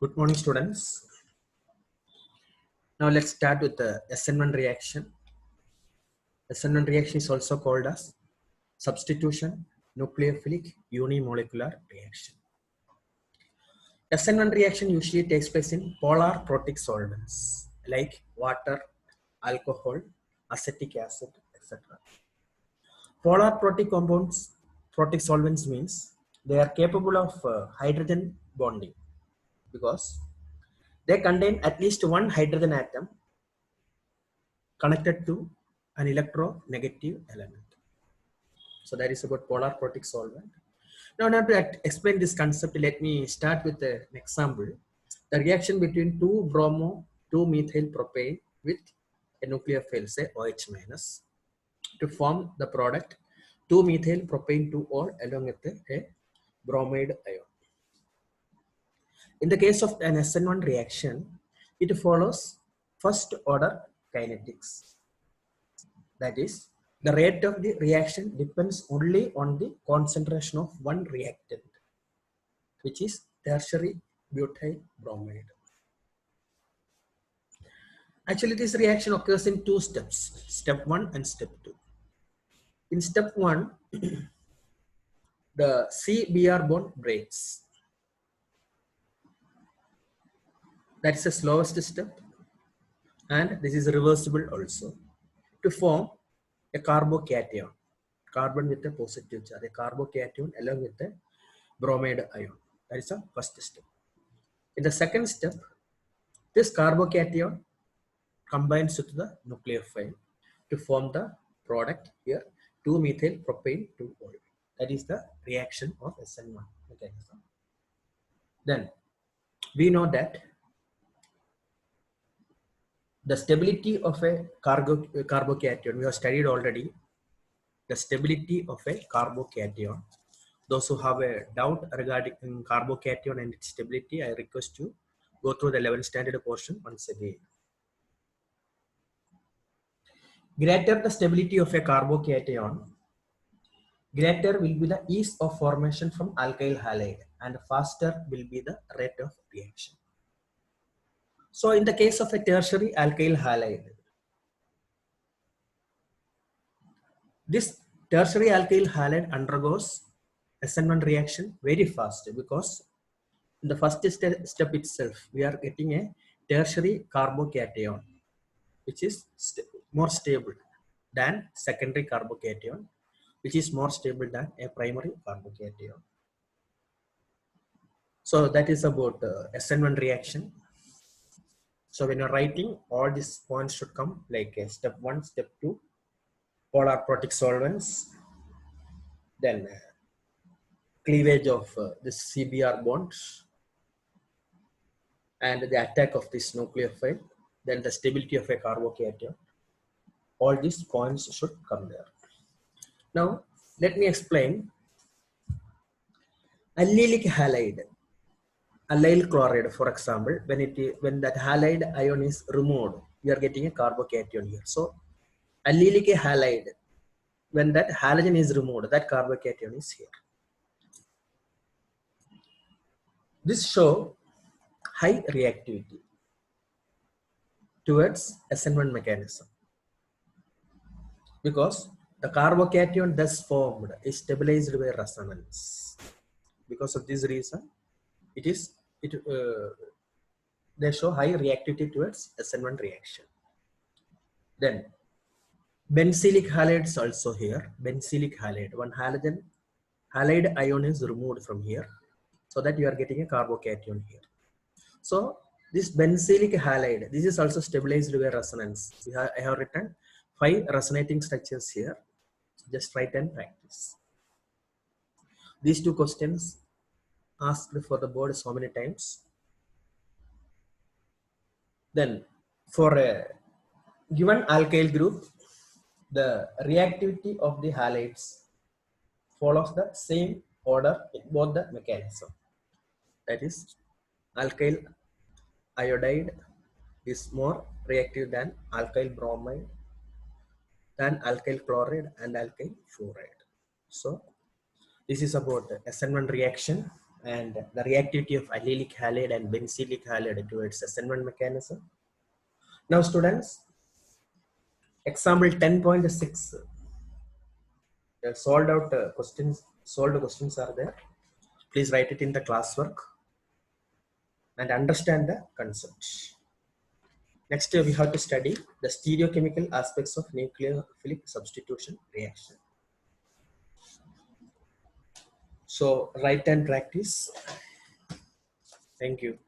Good morning, students. Now let's start with the SN1 reaction. SN1 reaction is also called as substitution nucleophilic unimolecular reaction. SN1 reaction usually takes place in polar protic solvents like water, alcohol, acetic acid, etc. Polar protic compounds, protic solvents means they are capable of hydrogen bonding because they contain at least one hydrogen atom connected to an electronegative element. So that is about polar protic solvent. Now, to explain this concept, let me start with an example. The reaction between 2-bromo, 2-methyl propane with a nucleophile, say OH minus, to form the product 2-methyl propane 2-ol along with a bromide ion. In the case of an SN1 reaction, it follows first order kinetics. That is, the rate of the reaction depends only on the concentration of one reactant, which is tertiary butyl bromide. Actually, this reaction occurs in two steps, step 1 and step 2. In step 1, the C-Br bond breaks. That is the slowest step, and this is reversible also, to form a carbocation, carbon with a positive charge, a carbocation along with a bromide ion. That is the first step. In the second step, this carbocation combines with the nucleophile to form the product here 2-methyl propane 2-ol. That is the reaction of SN1 mechanism. Then we know that the stability of a carbocation, we have studied already the stability of a carbocation. Those who have a doubt regarding carbocation and its stability, I request you go through the 11th standard portion once again. Greater the stability of a carbocation, greater will be the ease of formation from alkyl halide and faster will be the rate of reaction. So in the case of a tertiary alkyl halide, this tertiary alkyl halide undergoes SN1 reaction very fast because in the first step itself, we are getting a tertiary carbocation, which is more stable than secondary carbocation, which is more stable than a primary carbocation. So that is about SN1 reaction. So when you're writing, all these points should come like step 1, step 2, polar protic solvents, then cleavage of this C-Br bonds, and the attack of this nucleophile, then the stability of a carbocation. All these points should come there. Now, let me explain allylic halide. Allyl chloride, for example, when that halide ion is removed, we are getting a carbocation here. So, allylic halide, when that halogen is removed, that carbocation is here. This show high reactivity towards SN1 mechanism because the carbocation thus formed is stabilized by resonance. Because of this reason, they show high reactivity towards SN1 reaction. Then benzylic halides also here. Benzylic halide, one halide ion is removed from here, so that you are getting a carbocation here. So this benzylic halide, this is also stabilized by resonance. I have written 5 resonating structures here. So just write and practice. These 2 questions asked for the board so many times. Then for a given alkyl group, the reactivity of the halides follows the same order in both the mechanism. That is, alkyl iodide is more reactive than alkyl bromide, than alkyl chloride and alkyl fluoride. So this is about SN1 reaction. and the reactivity of allylic halide and benzylic halide towards SN1 mechanism. Now students, example 10.6, solved questions are there. Please write it in the classwork and understand the concepts. Next, we have to study the stereochemical aspects of nucleophilic substitution reaction. So write and practice. Thank you.